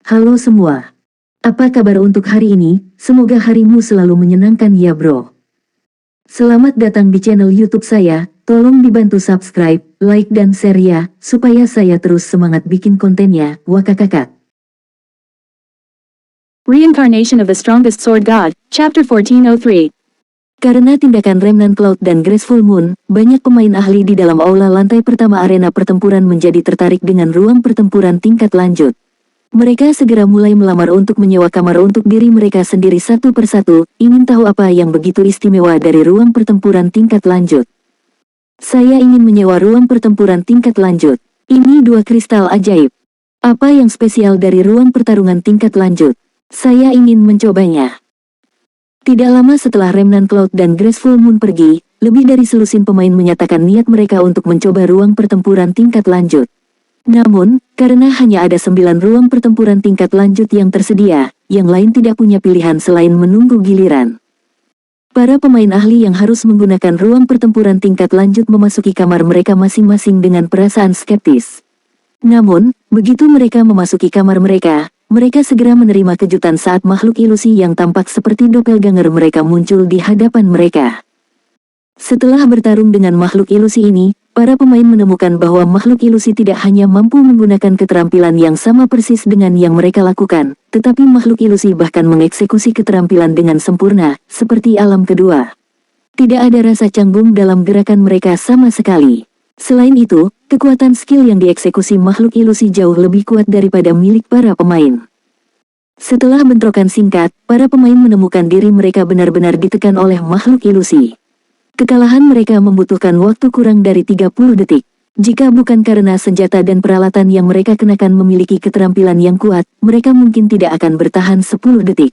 Halo semua. Apa kabar untuk hari ini? Semoga harimu selalu menyenangkan ya bro. Selamat datang di channel YouTube saya. Tolong dibantu subscribe, like dan share ya, supaya saya terus semangat bikin kontennya. Wakakakak. Reincarnation of the Strongest Sword God, Chapter 1403. Karena tindakan Remnant Cloud dan Graceful Moon, banyak pemain ahli di dalam aula lantai pertama arena pertempuran menjadi tertarik dengan ruang pertempuran tingkat lanjut. Mereka segera mulai melamar untuk menyewa kamar untuk diri mereka sendiri satu persatu, ingin tahu apa yang begitu istimewa dari ruang pertempuran tingkat lanjut. Saya ingin menyewa ruang pertempuran tingkat lanjut. Ini 2 kristal ajaib. Apa yang spesial dari ruang pertarungan tingkat lanjut? Saya ingin mencobanya. Tidak lama setelah Remnant Cloud dan Graceful Moon pergi, lebih dari selusin pemain menyatakan niat mereka untuk mencoba ruang pertempuran tingkat lanjut. Namun, karena hanya ada 9 ruang pertempuran tingkat lanjut yang tersedia, yang lain tidak punya pilihan selain menunggu giliran. Para pemain ahli yang harus menggunakan ruang pertempuran tingkat lanjut memasuki kamar mereka masing-masing dengan perasaan skeptis. Namun, begitu mereka memasuki kamar mereka segera menerima kejutan saat makhluk ilusi yang tampak seperti doppelganger mereka muncul di hadapan mereka. Setelah bertarung dengan makhluk ilusi ini, para pemain menemukan bahwa makhluk ilusi tidak hanya mampu menggunakan keterampilan yang sama persis dengan yang mereka lakukan, tetapi makhluk ilusi bahkan mengeksekusi keterampilan dengan sempurna, seperti alam kedua. Tidak ada rasa canggung dalam gerakan mereka sama sekali. Selain itu, kekuatan skill yang dieksekusi makhluk ilusi jauh lebih kuat daripada milik para pemain. Setelah bentrokan singkat, para pemain menemukan diri mereka benar-benar ditekan oleh makhluk ilusi. Kekalahan mereka membutuhkan waktu kurang dari 30 detik. Jika bukan karena senjata dan peralatan yang mereka kenakan memiliki keterampilan yang kuat, mereka mungkin tidak akan bertahan 10 detik.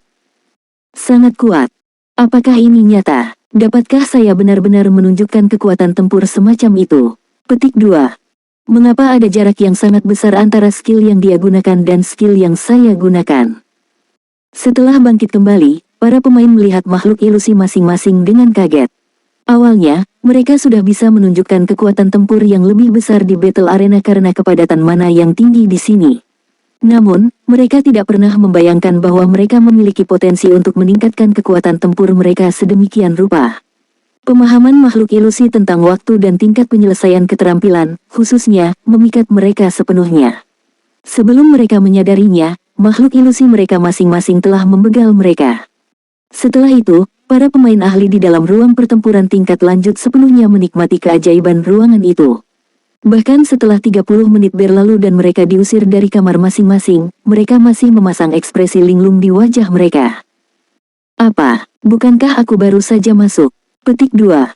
Sangat kuat. Apakah ini nyata? Dapatkah saya benar-benar menunjukkan kekuatan tempur semacam itu? Petik 2. Mengapa ada jarak yang sangat besar antara skill yang dia gunakan dan skill yang saya gunakan? Setelah bangkit kembali, para pemain melihat makhluk ilusi masing-masing dengan kaget. Awalnya, mereka sudah bisa menunjukkan kekuatan tempur yang lebih besar di battle arena karena kepadatan mana yang tinggi di sini. Namun, mereka tidak pernah membayangkan bahwa mereka memiliki potensi untuk meningkatkan kekuatan tempur mereka sedemikian rupa. Pemahaman makhluk ilusi tentang waktu dan tingkat penyelesaian keterampilan, khususnya, memikat mereka sepenuhnya. Sebelum mereka menyadarinya, makhluk ilusi mereka masing-masing telah membegal mereka. Setelah itu, para pemain ahli di dalam ruang pertempuran tingkat lanjut sepenuhnya menikmati keajaiban ruangan itu. Bahkan setelah 30 menit berlalu dan mereka diusir dari kamar masing-masing, mereka masih memasang ekspresi linglung di wajah mereka. Apa? Bukankah aku baru saja masuk? Petik 2.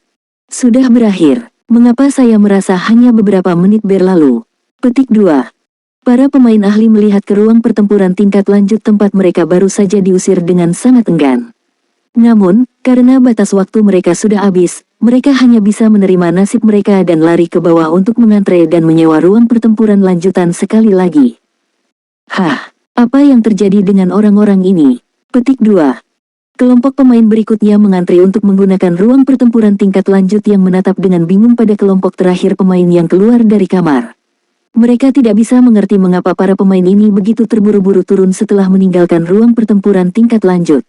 Sudah berakhir. Mengapa saya merasa hanya beberapa menit berlalu? Petik 2. Para pemain ahli melihat ke ruang pertempuran tingkat lanjut tempat mereka baru saja diusir dengan sangat enggan. Namun, karena batas waktu mereka sudah habis, mereka hanya bisa menerima nasib mereka dan lari ke bawah untuk mengantre dan menyewa ruang pertempuran lanjutan sekali lagi. Hah, apa yang terjadi dengan orang-orang ini? Petik 2. Kelompok pemain berikutnya mengantri untuk menggunakan ruang pertempuran tingkat lanjut yang menatap dengan bingung pada kelompok terakhir pemain yang keluar dari kamar. Mereka tidak bisa mengerti mengapa para pemain ini begitu terburu-buru turun setelah meninggalkan ruang pertempuran tingkat lanjut.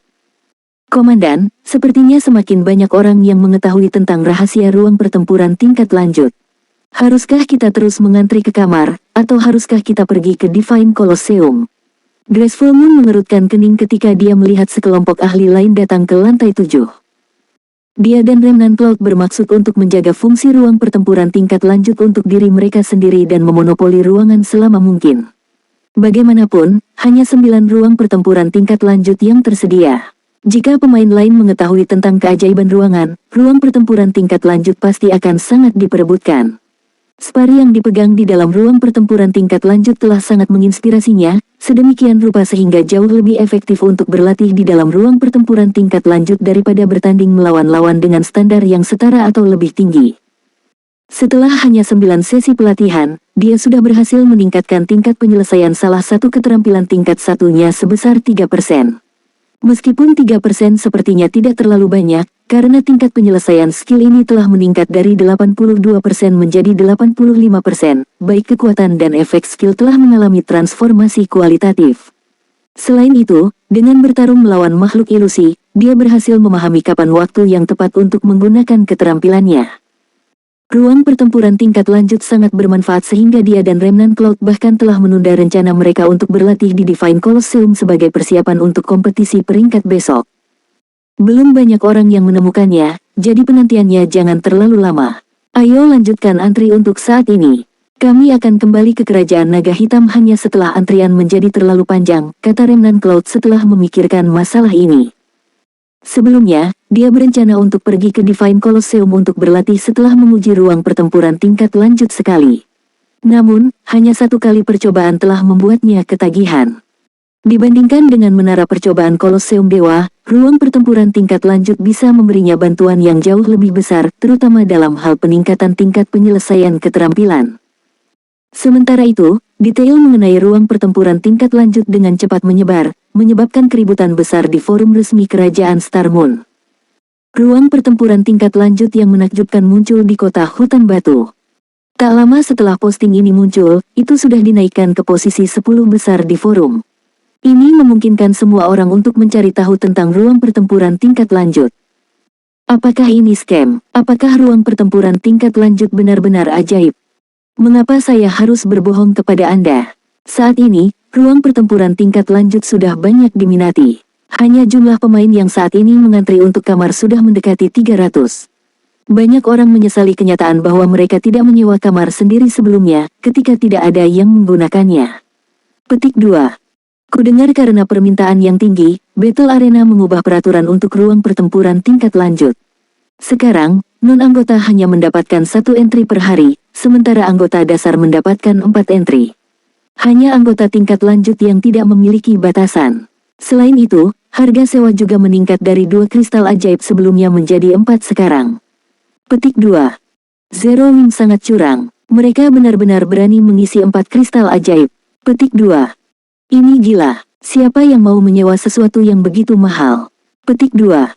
Komandan, sepertinya semakin banyak orang yang mengetahui tentang rahasia ruang pertempuran tingkat lanjut. Haruskah kita terus mengantri ke kamar, atau haruskah kita pergi ke Divine Colosseum? Graceful Moon mengerutkan kening ketika dia melihat sekelompok ahli lain datang ke lantai 7. Dia dan Remnant Cloud bermaksud untuk menjaga fungsi ruang pertempuran tingkat lanjut untuk diri mereka sendiri dan memonopoli ruangan selama mungkin. Bagaimanapun, hanya 9 ruang pertempuran tingkat lanjut yang tersedia. Jika pemain lain mengetahui tentang keajaiban ruangan, ruang pertempuran tingkat lanjut pasti akan sangat diperebutkan. Spari yang dipegang di dalam ruang pertempuran tingkat lanjut telah sangat menginspirasinya, sedemikian rupa sehingga jauh lebih efektif untuk berlatih di dalam ruang pertempuran tingkat lanjut daripada bertanding melawan lawan dengan standar yang setara atau lebih tinggi. Setelah hanya 9 sesi pelatihan, dia sudah berhasil meningkatkan tingkat penyelesaian salah satu keterampilan tingkat satunya sebesar 3%. Meskipun 3% sepertinya tidak terlalu banyak, karena tingkat penyelesaian skill ini telah meningkat dari 82% menjadi 85%, baik kekuatan dan efek skill telah mengalami transformasi kualitatif. Selain itu, dengan bertarung melawan makhluk ilusi, dia berhasil memahami kapan waktu yang tepat untuk menggunakan keterampilannya. Ruang pertempuran tingkat lanjut sangat bermanfaat sehingga dia dan Remnant Cloud bahkan telah menunda rencana mereka untuk berlatih di Divine Colosseum sebagai persiapan untuk kompetisi peringkat besok. Belum banyak orang yang menemukannya, jadi penantiannya jangan terlalu lama. Ayo lanjutkan antri untuk saat ini. Kami akan kembali ke Kerajaan Naga Hitam hanya setelah antrian menjadi terlalu panjang, kata Remnant Cloud setelah memikirkan masalah ini. Sebelumnya, dia berencana untuk pergi ke Divine Colosseum untuk berlatih setelah menguji ruang pertempuran tingkat lanjut sekali. Namun, hanya satu kali percobaan telah membuatnya ketagihan. Dibandingkan dengan menara percobaan Colosseum Dewa, ruang pertempuran tingkat lanjut bisa memberinya bantuan yang jauh lebih besar, terutama dalam hal peningkatan tingkat penyelesaian keterampilan. Sementara itu, detail mengenai ruang pertempuran tingkat lanjut dengan cepat menyebar, menyebabkan keributan besar di forum resmi Kerajaan Star Moon. Ruang pertempuran tingkat lanjut yang menakjubkan muncul di kota Hutan Batu. Tak lama setelah posting ini muncul, itu sudah dinaikkan ke posisi 10 besar di forum. Ini memungkinkan semua orang untuk mencari tahu tentang ruang pertempuran tingkat lanjut. Apakah ini scam? Apakah ruang pertempuran tingkat lanjut benar-benar ajaib? Mengapa saya harus berbohong kepada Anda? Saat ini, ruang pertempuran tingkat lanjut sudah banyak diminati. Hanya jumlah pemain yang saat ini mengantri untuk kamar sudah mendekati 300. Banyak orang menyesali kenyataan bahwa mereka tidak menyewa kamar sendiri sebelumnya, ketika tidak ada yang menggunakannya. Petik 2. Kudengar karena permintaan yang tinggi, Battle Arena mengubah peraturan untuk ruang pertempuran tingkat lanjut. Sekarang, non-anggota hanya mendapatkan 1 entry per hari, sementara anggota dasar mendapatkan 4 entry. Hanya anggota tingkat lanjut yang tidak memiliki batasan. Selain itu, harga sewa juga meningkat dari 2 kristal ajaib sebelumnya menjadi 4 sekarang. Petik 2. Zero Wing sangat curang. Mereka benar-benar berani mengisi 4 kristal ajaib. Petik 2. Ini gila. Siapa yang mau menyewa sesuatu yang begitu mahal? Petik 2.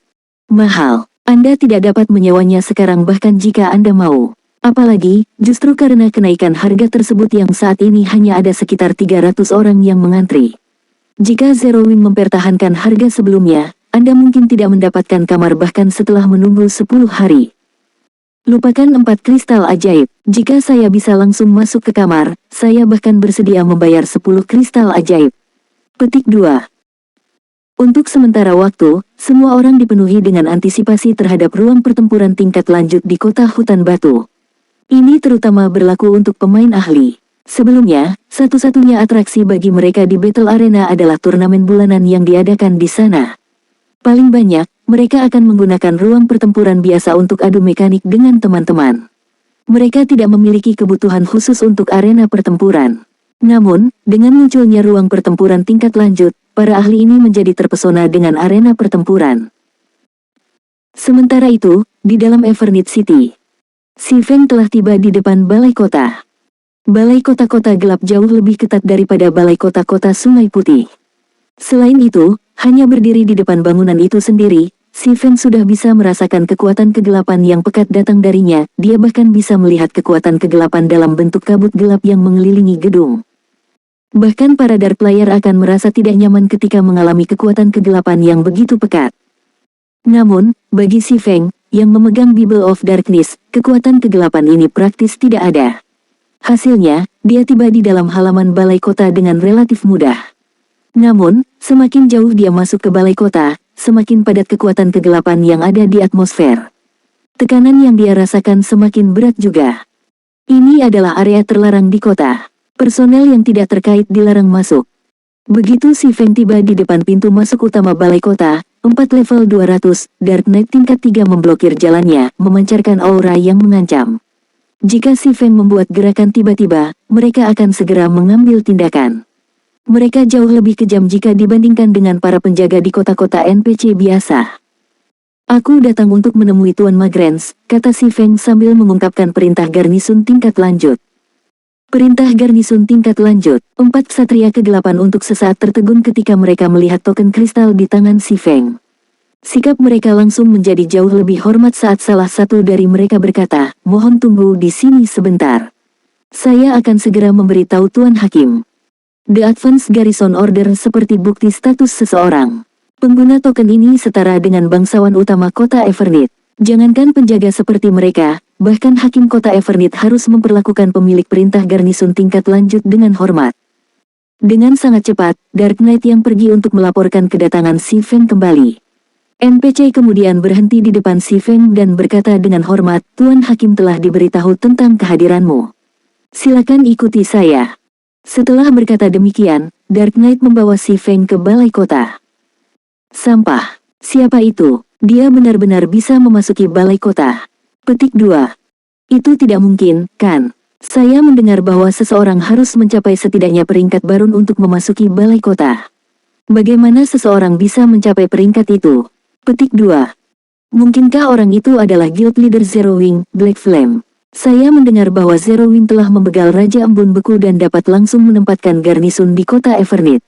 Mahal. Anda tidak dapat menyewanya sekarang bahkan jika Anda mau. Apalagi, justru karena kenaikan harga tersebut yang saat ini hanya ada sekitar 300 orang yang mengantri. Jika Zero Wing mempertahankan harga sebelumnya, Anda mungkin tidak mendapatkan kamar bahkan setelah menunggu 10 hari. Lupakan 4 kristal ajaib. Jika saya bisa langsung masuk ke kamar, saya bahkan bersedia membayar 10 kristal ajaib. Petik 2. Untuk sementara waktu, semua orang dipenuhi dengan antisipasi terhadap ruang pertempuran tingkat lanjut di kota Hutan Batu. Ini terutama berlaku untuk pemain ahli. Sebelumnya, satu-satunya atraksi bagi mereka di Battle Arena adalah turnamen bulanan yang diadakan di sana. Paling banyak, mereka akan menggunakan ruang pertempuran biasa untuk adu mekanik dengan teman-teman. Mereka tidak memiliki kebutuhan khusus untuk arena pertempuran. Namun, dengan munculnya ruang pertempuran tingkat lanjut, para ahli ini menjadi terpesona dengan arena pertempuran. Sementara itu, di dalam Everneat City, Si Feng telah tiba di depan balai kota. Balai kota-kota gelap jauh lebih ketat daripada balai kota-kota Sungai Putih. Selain itu, hanya berdiri di depan bangunan itu sendiri, Si Feng sudah bisa merasakan kekuatan kegelapan yang pekat datang darinya, dia bahkan bisa melihat kekuatan kegelapan dalam bentuk kabut gelap yang mengelilingi gedung. Bahkan para Dark Player akan merasa tidak nyaman ketika mengalami kekuatan kegelapan yang begitu pekat. Namun, bagi Si Feng, yang memegang Bible of Darkness, kekuatan kegelapan ini praktis tidak ada. Hasilnya, dia tiba di dalam halaman balai kota dengan relatif mudah. Namun, semakin jauh dia masuk ke balai kota, semakin padat kekuatan kegelapan yang ada di atmosfer. Tekanan yang dia rasakan semakin berat juga. Ini adalah area terlarang di kota. Personel yang tidak terkait dilarang masuk. Begitu Si Feng tiba di depan pintu masuk utama balai kota, 4 level 200, Dark Knight tingkat 3 memblokir jalannya, memancarkan aura yang mengancam. Jika Si Feng membuat gerakan tiba-tiba, mereka akan segera mengambil tindakan. Mereka jauh lebih kejam jika dibandingkan dengan para penjaga di kota-kota NPC biasa. Aku datang untuk menemui Tuan Magrens, kata Si Feng sambil mengungkapkan perintah garnisun tingkat lanjut. Perintah garnisun tingkat lanjut, 4 ksatria kegelapan untuk sesaat tertegun ketika mereka melihat token kristal di tangan Si Feng. Sikap mereka langsung menjadi jauh lebih hormat saat salah satu dari mereka berkata, "Mohon tunggu di sini sebentar. Saya akan segera memberitahu Tuan Hakim." The Advance Garrison Order seperti bukti status seseorang. Pengguna token ini setara dengan bangsawan utama kota Everneath. Jangankan penjaga seperti mereka, bahkan hakim kota Everneath harus memperlakukan pemilik perintah garnison tingkat lanjut dengan hormat. Dengan sangat cepat, Dark Knight yang pergi untuk melaporkan kedatangan Si Feng kembali. NPC kemudian berhenti di depan Si Feng dan berkata dengan hormat, "Tuan Hakim telah diberitahu tentang kehadiranmu. Silakan ikuti saya." Setelah berkata demikian, Dark Knight membawa Si Feng ke balai kota. Sampah. Siapa itu? Dia benar-benar bisa memasuki balai kota. Petik 2. Itu tidak mungkin, kan? Saya mendengar bahwa seseorang harus mencapai setidaknya peringkat Baron untuk memasuki balai kota. Bagaimana seseorang bisa mencapai peringkat itu? Petik 2. Mungkinkah orang itu adalah Guild Leader Zero Wing, Black Flame? Saya mendengar bahwa Zero Wing telah membegal Raja Embun Beku dan dapat langsung menempatkan garnison di kota Everneath.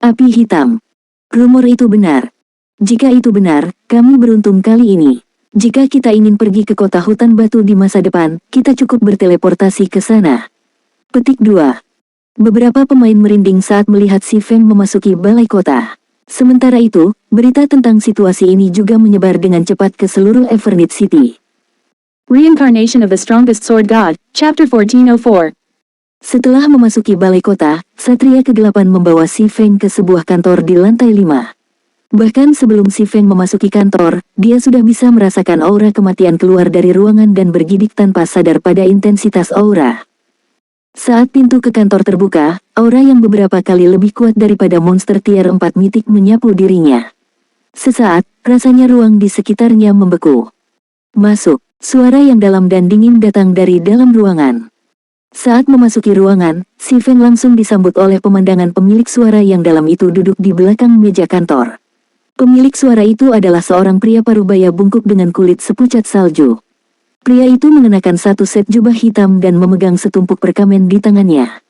Api hitam. Rumor itu benar. Jika itu benar, kami beruntung kali ini. Jika kita ingin pergi ke kota hutan batu di masa depan, kita cukup berteleportasi ke sana. Petik 2. Beberapa pemain merinding saat melihat Si Feng memasuki balai kota. Sementara itu, berita tentang situasi ini juga menyebar dengan cepat ke seluruh Everneath City. Reincarnation of the Strongest Sword God, Chapter 1404. Setelah memasuki balai kota, Satria Kegelapan membawa Si Feng ke sebuah kantor di lantai 5. Bahkan sebelum Si Feng memasuki kantor, dia sudah bisa merasakan aura kematian keluar dari ruangan dan bergidik tanpa sadar pada intensitas aura. Saat pintu ke kantor terbuka, aura yang beberapa kali lebih kuat daripada monster tier 4 mitik menyapu dirinya. Sesaat, rasanya ruang di sekitarnya membeku. Masuk. Suara yang dalam dan dingin datang dari dalam ruangan. Saat memasuki ruangan, Si Feng langsung disambut oleh pemandangan pemilik suara yang dalam itu duduk di belakang meja kantor. Pemilik suara itu adalah seorang pria parubaya bungkuk dengan kulit sepucat salju. Pria itu mengenakan satu set jubah hitam dan memegang setumpuk perkamen di tangannya.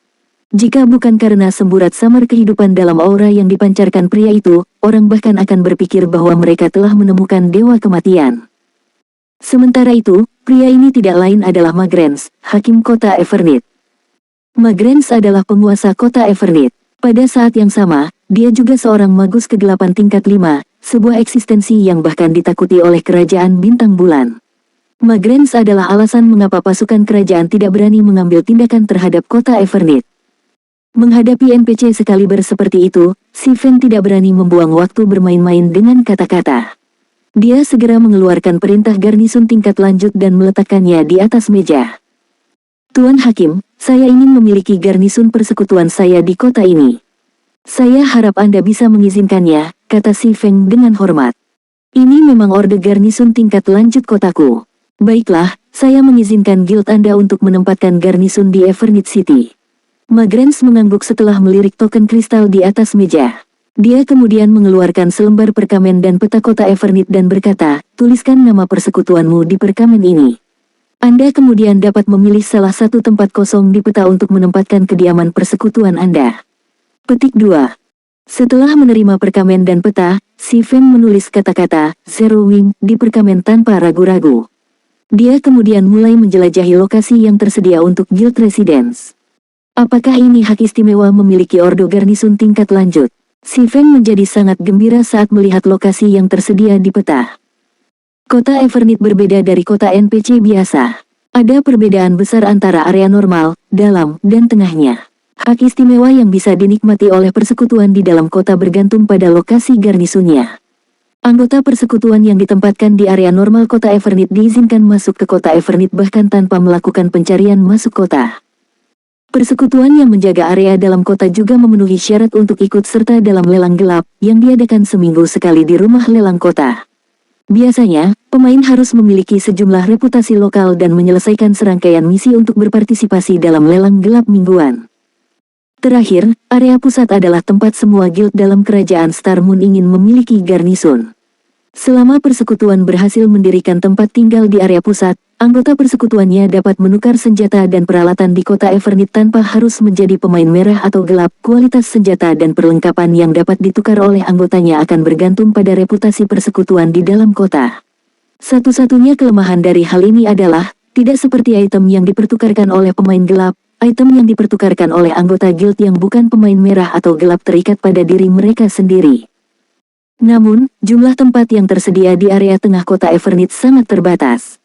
Jika bukan karena semburat samar kehidupan dalam aura yang dipancarkan pria itu, orang bahkan akan berpikir bahwa mereka telah menemukan dewa kematian. Sementara itu, pria ini tidak lain adalah Magrens, hakim kota Everneath. Magrens adalah penguasa kota Everneath. Pada saat yang sama, dia juga seorang magus kegelapan tingkat 5, sebuah eksistensi yang bahkan ditakuti oleh kerajaan bintang bulan. Magrens adalah alasan mengapa pasukan kerajaan tidak berani mengambil tindakan terhadap kota Everneath. Menghadapi NPC sekaliber seperti itu, Si Feng tidak berani membuang waktu bermain-main dengan kata-kata. Dia segera mengeluarkan perintah garnison tingkat lanjut dan meletakkannya di atas meja. Tuan Hakim, saya ingin memiliki garnison persekutuan saya di kota ini. Saya harap Anda bisa mengizinkannya, kata Si Feng dengan hormat. Ini memang orde garnison tingkat lanjut kotaku. Baiklah, saya mengizinkan guild Anda untuk menempatkan garnison di Everneath City. Magrens mengangguk setelah melirik token kristal di atas meja. Dia kemudian mengeluarkan selembar perkamen dan peta kota Everneath dan berkata, "Tuliskan nama persekutuanmu di perkamen ini. Anda kemudian dapat memilih salah satu tempat kosong di peta untuk menempatkan kediaman persekutuan Anda." Petik 2. Setelah menerima perkamen dan peta, Si Feng menulis kata-kata Zero Wing di perkamen tanpa ragu-ragu. Dia kemudian mulai menjelajahi lokasi yang tersedia untuk guild residence. Apakah ini hak istimewa memiliki ordo garnison tingkat lanjut? Si Feng menjadi sangat gembira saat melihat lokasi yang tersedia di peta. Kota Everneath berbeda dari kota NPC biasa. Ada perbedaan besar antara area normal, dalam, dan tengahnya. Hak istimewa yang bisa dinikmati oleh persekutuan di dalam kota bergantung pada lokasi garnisonnya. Anggota persekutuan yang ditempatkan di area normal kota Everneath diizinkan masuk ke kota Everneath bahkan tanpa melakukan pencarian masuk kota. Persekutuan yang menjaga area dalam kota juga memenuhi syarat untuk ikut serta dalam lelang gelap, yang diadakan seminggu sekali di rumah lelang kota. Biasanya, pemain harus memiliki sejumlah reputasi lokal dan menyelesaikan serangkaian misi untuk berpartisipasi dalam lelang gelap mingguan. Terakhir, area pusat adalah tempat semua guild dalam kerajaan Star Moon ingin memiliki garnison. Selama persekutuan berhasil mendirikan tempat tinggal di area pusat, anggota persekutuannya dapat menukar senjata dan peralatan di kota Everneath tanpa harus menjadi pemain merah atau gelap. Kualitas senjata dan perlengkapan yang dapat ditukar oleh anggotanya akan bergantung pada reputasi persekutuan di dalam kota. Satu-satunya kelemahan dari hal ini adalah, tidak seperti item yang dipertukarkan oleh pemain gelap, item yang dipertukarkan oleh anggota guild yang bukan pemain merah atau gelap terikat pada diri mereka sendiri. Namun, jumlah tempat yang tersedia di area tengah kota Evernit sangat terbatas.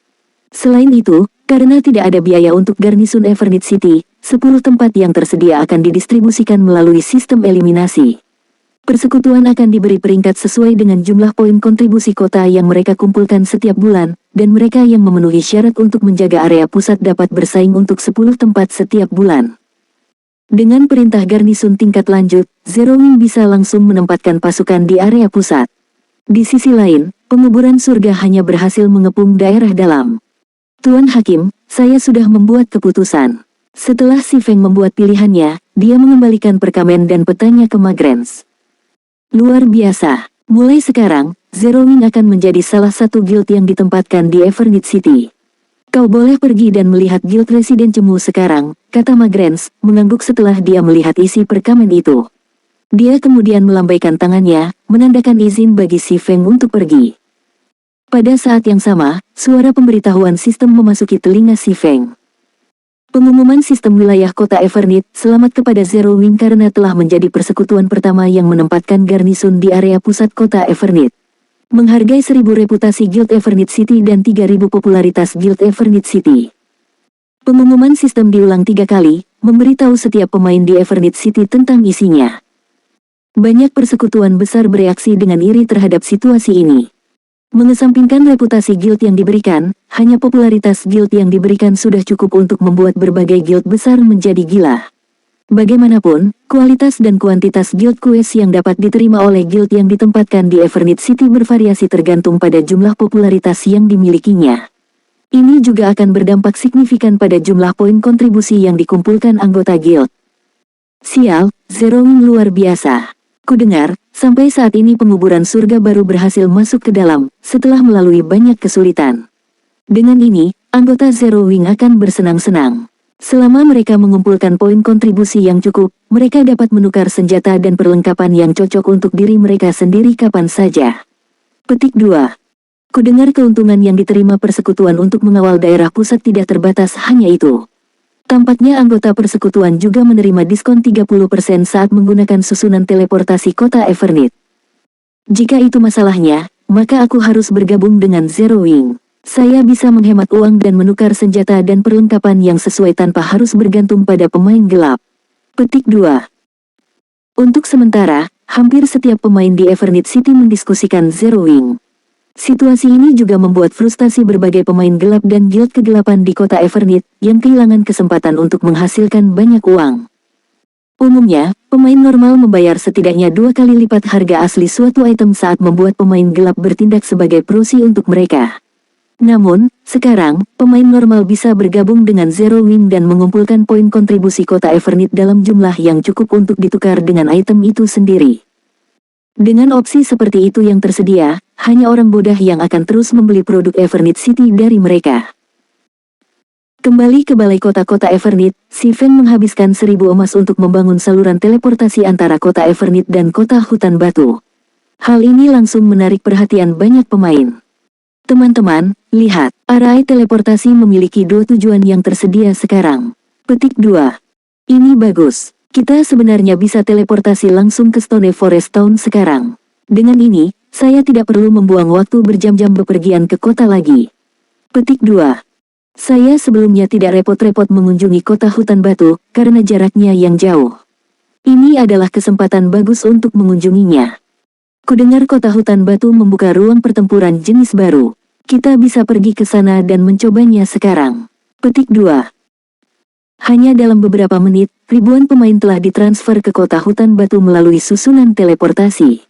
Selain itu, karena tidak ada biaya untuk garnisun Evernit City, 10 tempat yang tersedia akan didistribusikan melalui sistem eliminasi. Persekutuan akan diberi peringkat sesuai dengan jumlah poin kontribusi kota yang mereka kumpulkan setiap bulan, dan mereka yang memenuhi syarat untuk menjaga area pusat dapat bersaing untuk 10 tempat setiap bulan. Dengan perintah garnisun tingkat lanjut, Zero Wing bisa langsung menempatkan pasukan di area pusat. Di sisi lain, penguburan surga hanya berhasil mengepung daerah dalam. Tuan Hakim, saya sudah membuat keputusan. Setelah Si Feng membuat pilihannya, dia mengembalikan perkamen dan petanya ke Magrens. Luar biasa. Mulai sekarang, Zero Wing akan menjadi salah satu guild yang ditempatkan di Evernit City. Kau boleh pergi dan melihat guild residen Cemu sekarang, kata Magrens, mengangguk setelah dia melihat isi perkamen itu. Dia kemudian melambaikan tangannya, menandakan izin bagi Si Feng untuk pergi. Pada saat yang sama, suara pemberitahuan sistem memasuki telinga Si Feng. Pengumuman sistem wilayah kota Evernit, selamat kepada Zero Wing karena telah menjadi persekutuan pertama yang menempatkan garnisun di area pusat kota Evernit. Menghargai 1000 reputasi Guild Evernit City dan 3000 popularitas Guild Evernit City. Pengumuman sistem diulang 3 kali, memberitahu setiap pemain di Evernit City tentang isinya. Banyak persekutuan besar bereaksi dengan iri terhadap situasi ini. Mengesampingkan reputasi guild yang diberikan, hanya popularitas guild yang diberikan sudah cukup untuk membuat berbagai guild besar menjadi gila. Bagaimanapun, kualitas dan kuantitas guild quest yang dapat diterima oleh guild yang ditempatkan di Evernit City bervariasi tergantung pada jumlah popularitas yang dimilikinya. Ini juga akan berdampak signifikan pada jumlah poin kontribusi yang dikumpulkan anggota guild. Sial, Zero Wing luar biasa. Kudengar, sampai saat ini penguburan surga baru berhasil masuk ke dalam, setelah melalui banyak kesulitan. Dengan ini, anggota Zero Wing akan bersenang-senang. Selama mereka mengumpulkan poin kontribusi yang cukup, mereka dapat menukar senjata dan perlengkapan yang cocok untuk diri mereka sendiri kapan saja. Petik 2. Kudengar keuntungan yang diterima persekutuan untuk mengawal daerah pusat tidak terbatas hanya itu. Tampaknya anggota persekutuan juga menerima diskon 30% saat menggunakan susunan teleportasi kota Evernit. Jika itu masalahnya, maka aku harus bergabung dengan Zero Wing. Saya bisa menghemat uang dan menukar senjata dan perlengkapan yang sesuai tanpa harus bergantung pada pemain gelap. Petik 2. Untuk sementara, hampir setiap pemain di Evernit City mendiskusikan Zero Wing. Situasi ini juga membuat frustasi berbagai pemain gelap dan guild kegelapan di kota Evernit, yang kehilangan kesempatan untuk menghasilkan banyak uang. Umumnya, pemain normal membayar setidaknya 2 kali lipat harga asli suatu item saat membuat pemain gelap bertindak sebagai prosi untuk mereka. Namun, sekarang, pemain normal bisa bergabung dengan Zero Wing dan mengumpulkan poin kontribusi kota Evernit dalam jumlah yang cukup untuk ditukar dengan item itu sendiri. Dengan opsi seperti itu yang tersedia, hanya orang bodoh yang akan terus membeli produk Evernit City dari mereka. Kembali ke balai kota-kota Evernit, Si Feng menghabiskan 1000 emas untuk membangun saluran teleportasi antara kota Evernit dan kota hutan batu. Hal ini langsung menarik perhatian banyak pemain. Teman-teman, lihat, arai teleportasi memiliki 2 tujuan yang tersedia sekarang. Petik 2. Ini bagus. Kita sebenarnya bisa teleportasi langsung ke Stone Forest Town sekarang. Dengan ini, saya tidak perlu membuang waktu berjam-jam bepergian ke kota lagi. Petik 2. Saya sebelumnya tidak repot-repot mengunjungi kota hutan batu, karena jaraknya yang jauh. Ini adalah kesempatan bagus untuk mengunjunginya. Kudengar kota hutan batu membuka ruang pertempuran jenis baru. Kita bisa pergi ke sana dan mencobanya sekarang. Petik 2. Hanya dalam beberapa menit, ribuan pemain telah ditransfer ke kota hutan batu melalui susunan teleportasi.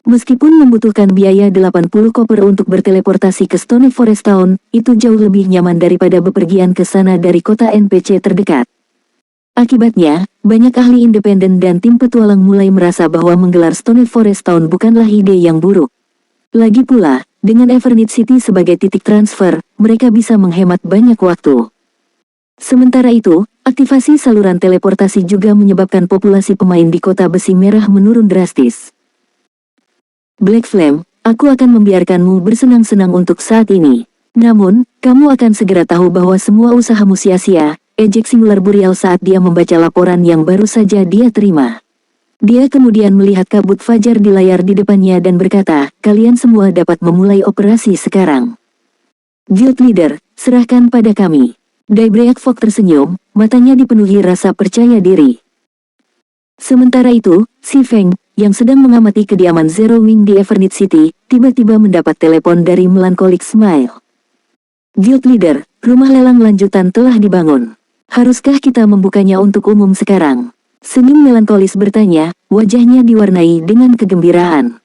Meskipun membutuhkan biaya 80 koper untuk berteleportasi ke Stone Forest Town, itu jauh lebih nyaman daripada bepergian ke sana dari kota NPC terdekat. Akibatnya, banyak ahli independen dan tim petualang mulai merasa bahwa menggelar Stone Forest Town bukanlah ide yang buruk. Lagi pula, dengan Evernit City sebagai titik transfer, mereka bisa menghemat banyak waktu. Sementara itu, aktivasi saluran teleportasi juga menyebabkan populasi pemain di kota besi merah menurun drastis. Black Flame, aku akan membiarkanmu bersenang-senang untuk saat ini. Namun, kamu akan segera tahu bahwa semua usahamu sia-sia, ejek Singular Burial saat dia membaca laporan yang baru saja dia terima. Dia kemudian melihat kabut fajar di layar di depannya dan berkata, kalian semua dapat memulai operasi sekarang. Guild Leader, serahkan pada kami. Daebreak Fog tersenyum, matanya dipenuhi rasa percaya diri. Sementara itu, si Feng, yang sedang mengamati kediaman Zero Wing di Evernit City, tiba-tiba mendapat telepon dari Melancholic Smile. Guild Leader, rumah lelang lanjutan telah dibangun. Haruskah kita membukanya untuk umum sekarang? Senyum melankolis bertanya, wajahnya diwarnai dengan kegembiraan.